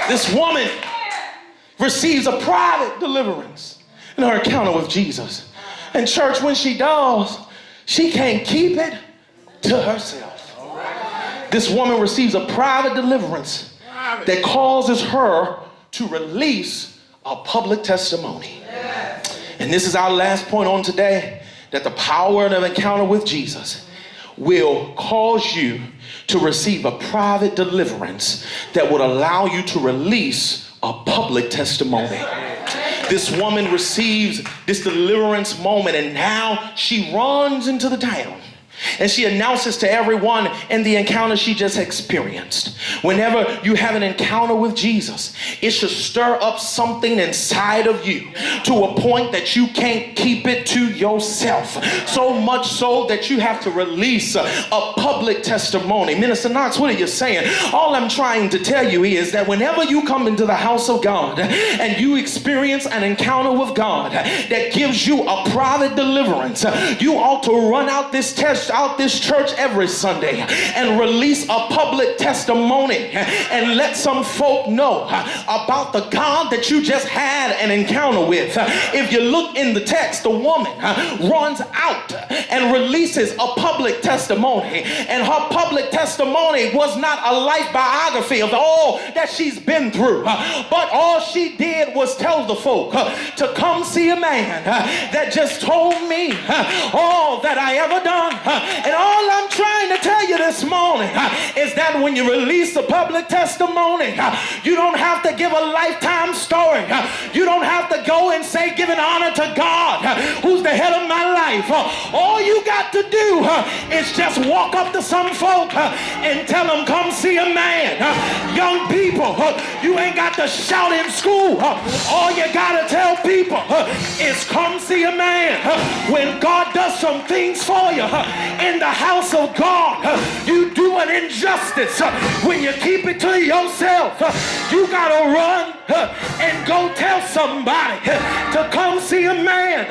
This woman receives a private deliverance in her encounter with Jesus. And church, when she does, she can't keep it to herself. This woman receives a private deliverance that causes her to release a public testimony. And this is our last point on today, that the power of an encounter with Jesus will cause you to receive a private deliverance that would allow you to release a public testimony. This woman receives this deliverance moment, and now she runs into the town and she announces to everyone in the encounter she just experienced. Whenever you have an encounter with Jesus, it should stir up something inside of you to a point that you can't keep it to yourself. So much so that you have to release a public testimony. Minister Knox, what are you saying? All I'm trying to tell you is that whenever you come into the house of God and you experience an encounter with God that gives you a private deliverance, you ought to run out this church every Sunday and release a public testimony and let some folk know about the God that you just had an encounter with. If you look in the text, the woman runs out and releases a public testimony, and her public testimony was not a life biography of all that she's been through, but all she did was tell the folk to come see a man that just told me all that I ever done. And all I'm trying to tell you this morning is that when you release a public testimony, you don't have to give a lifetime story. You don't have to go and say, giving honor to God, who's the head of my life. All you got to do is just walk up to some folk and tell them, come see a man. Young people, you ain't got to shout in school. All you got to tell people is come see a man. When God does some things for you in the house of God, you do an injustice when you keep it to yourself. You gotta run and go tell somebody to come see a man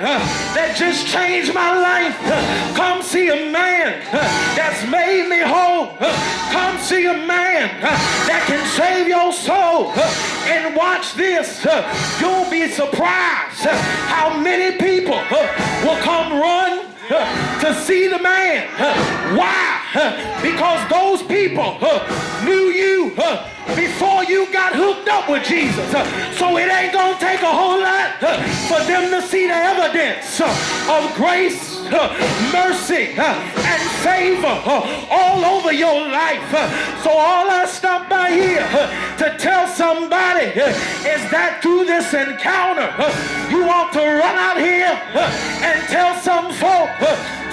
that just changed my life. Come see a man that's made me whole. Come see a man that can save your soul. And watch this, you'll be surprised how many people will come run to see the man. Why? Because those people knew you before you got hooked up with Jesus. So it ain't gonna take a whole lot for them to see the evidence of grace, mercy, and favor all over your life. So all I stopped by here to tell somebody is that through this encounter, you ought to run out here and tell some folk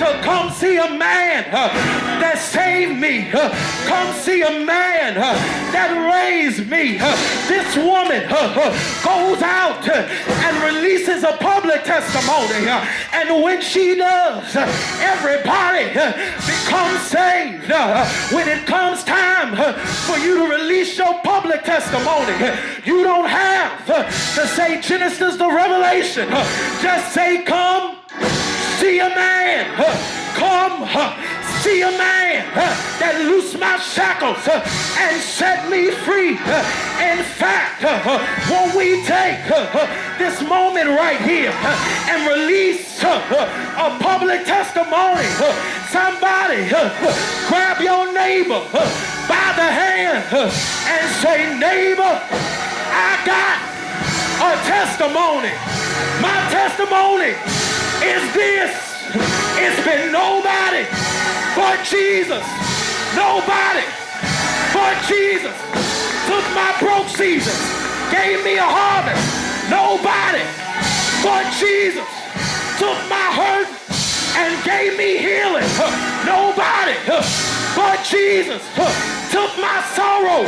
to come see a man that saved me. Come see a man that raised me. This woman goes out and releases a public testimony. And when she does, everybody becomes saved. When it comes time for you to release your public testimony, you don't have to say Genesis to Revelation. Just say, come see a man. Come see a man that loosed my shackles and set me free. In fact, won't we take this moment right here and release a public testimony? Somebody grab your neighbor by the hand and say, neighbor, I got a testimony. My testimony is this. It's been nobody but Jesus. Nobody but Jesus took my broke season, gave me a harvest. Nobody but Jesus took my hurt and gave me healing. Nobody but Jesus took my sorrow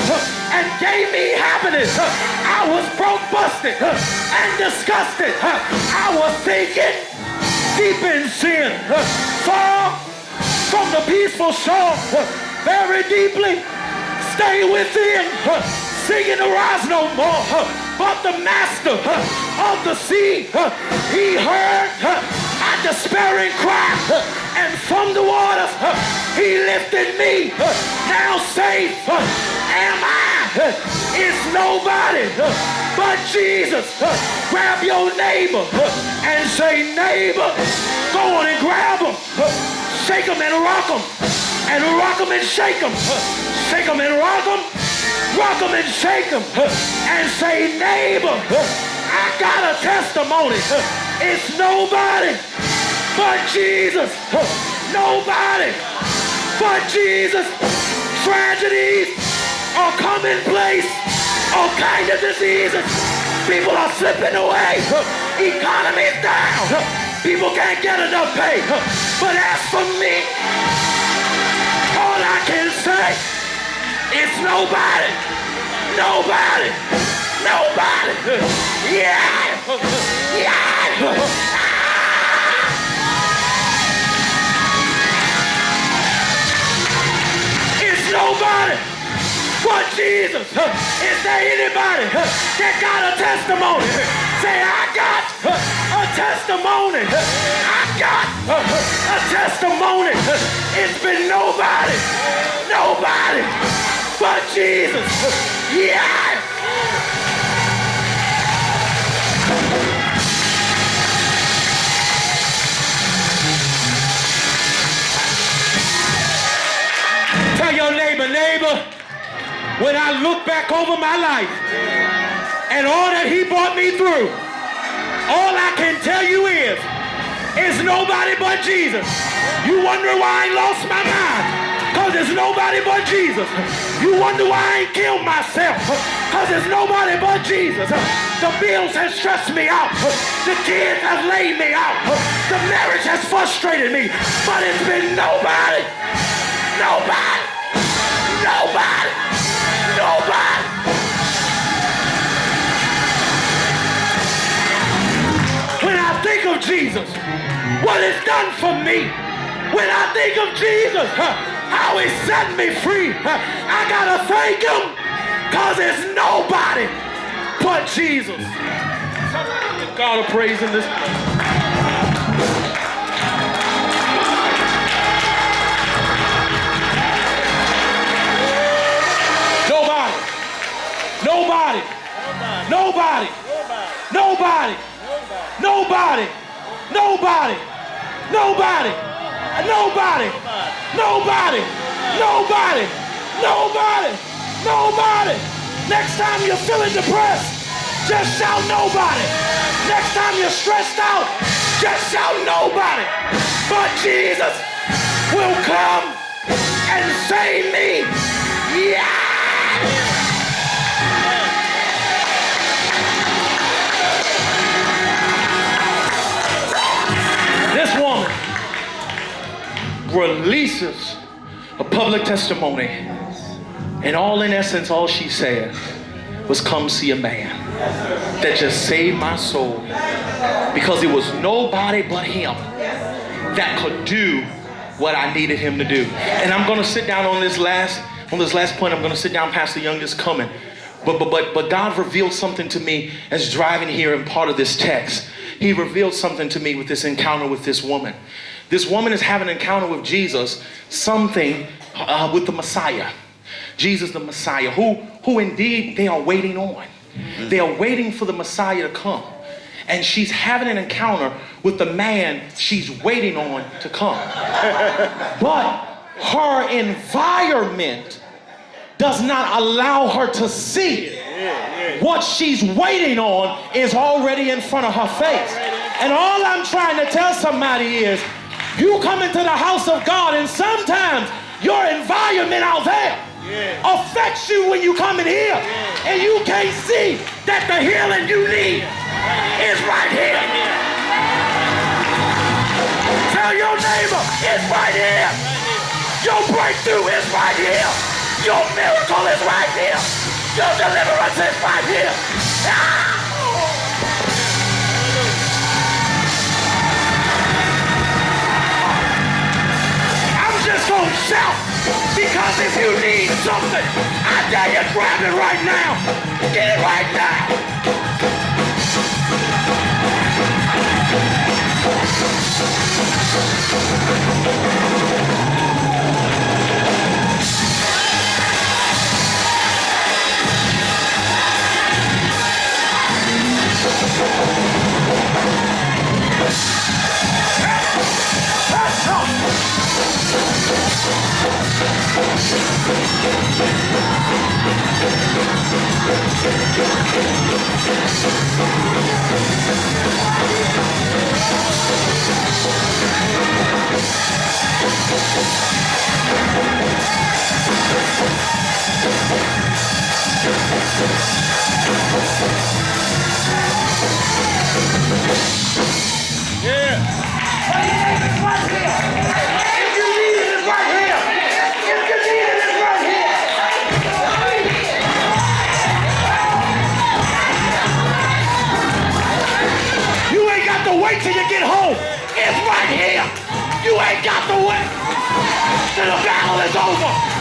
and gave me happiness. I was broke, busted, and disgusted. I was thinking deep in sin, far from the peaceful shore, very deeply, stay within, singing to rise no more. But the master of the sea, he heard my despairing cry, and from the waters he lifted me. Now safe am I It's nobody but Jesus. Grab your neighbor and say, neighbor, go on and grab him. Shake him and rock him. And rock him and shake him. Shake him and rock him. Rock him and shake him. And say, neighbor, I got a testimony. It's nobody but Jesus. Nobody but Jesus. Tragedies are commonplace. All kinds of diseases. People are slipping away. Economy's down. People can't get enough pay. But as for me, all I can say, it's nobody. Nobody. Nobody. Yeah. Yeah. It's nobody but Jesus. Is there anybody that got a testimony? Say, I got a testimony. I got a testimony. It's been nobody but Jesus. Yeah. Tell your neighbor, when I look back over my life and all that he brought me through, all I can tell you is, it's nobody but Jesus. You wonder why I ain't lost my mind? Because it's nobody but Jesus. You wonder why I ain't killed myself? Because it's nobody but Jesus. The bills have stressed me out. The kids have laid me out. The marriage has frustrated me. But it's been nobody. Nobody. Nobody. Nobody. When I think of Jesus, what it's done for me. When I think of Jesus, how he set me free, I gotta thank him, because it's nobody but Jesus. Somebody give God a praise in this place. Nobody. Nobody. Nobody. Nobody. Nobody. Nobody. Nobody. Nobody. Nobody. Nobody. Nobody. Nobody. Next time you're feeling depressed, just shout nobody. Next time you're stressed out, just shout nobody. But Jesus will come and save me. Yeah. This woman releases a public testimony, and all in essence, all she said was, come see a man that just saved my soul, because it was nobody but him that could do what I needed him to do. And I'm going to sit down on this last point. I'm going to sit down. Pastor Young is coming, but God revealed something to me as driving here in part of this text. He revealed something to me with this encounter with this woman. This woman is having an encounter with Jesus, something with the Messiah. Jesus the Messiah, who indeed they are waiting on. They are waiting for the Messiah to come. And she's having an encounter with the man she's waiting on to come. But her environment does not allow her to see what she's waiting on is already in front of her face. And all I'm trying to tell somebody is, you come into the house of God, and sometimes your environment out there affects you when you come in here, and you can't see that the healing you need is right here. Tell your neighbor, it's right here. Your breakthrough is right here. Your miracle is right here. Your deliverance is right here. I'm just gonna shout, because if you need something, I dare you grab it right now. Get it right now. Wait till you get home. It's right here. You ain't got to wait till the battle is over.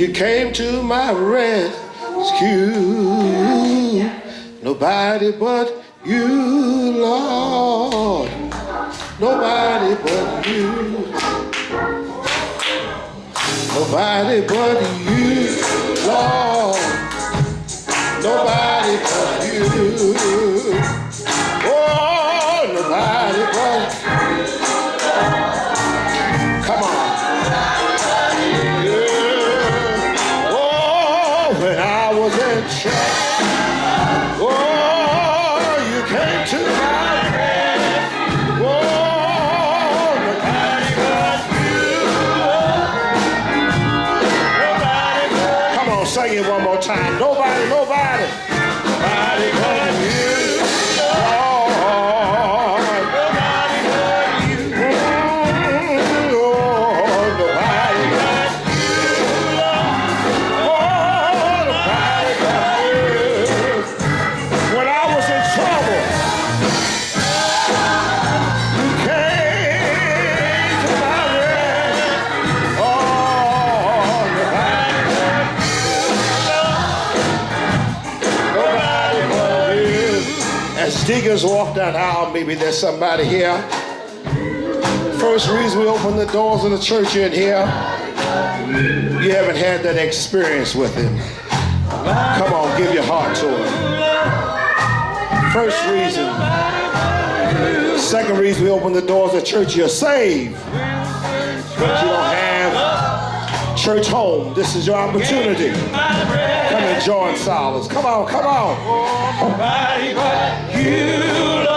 You came to my rescue. Nobody but you, Lord. Nobody but you. Nobody but you, Lord. Nobody but you. Oh, nobody but you. Come on. Yeah. Oh, when I was in church. Oh, you came to my rescue. Oh, nobody but you. Nobody but you. Come on, sing it one more time. Nobody, nobody. Nobody but you. Lord. Nobody but you. Oh, nobody but you. Oh, nobody but you. When I was in trouble, you came to my rescue. Oh, nobody but you. Nobody but you. As deacons walk down the aisle, maybe there's somebody here. First reason we open the doors of the church in here, you haven't had that experience with him. Come on, give your heart to him. First reason. Second reason we open the doors of the church, you're saved. But you don't have church home. This is your opportunity. Come and join Silas. Come on, come on. Nobody but you, Lord.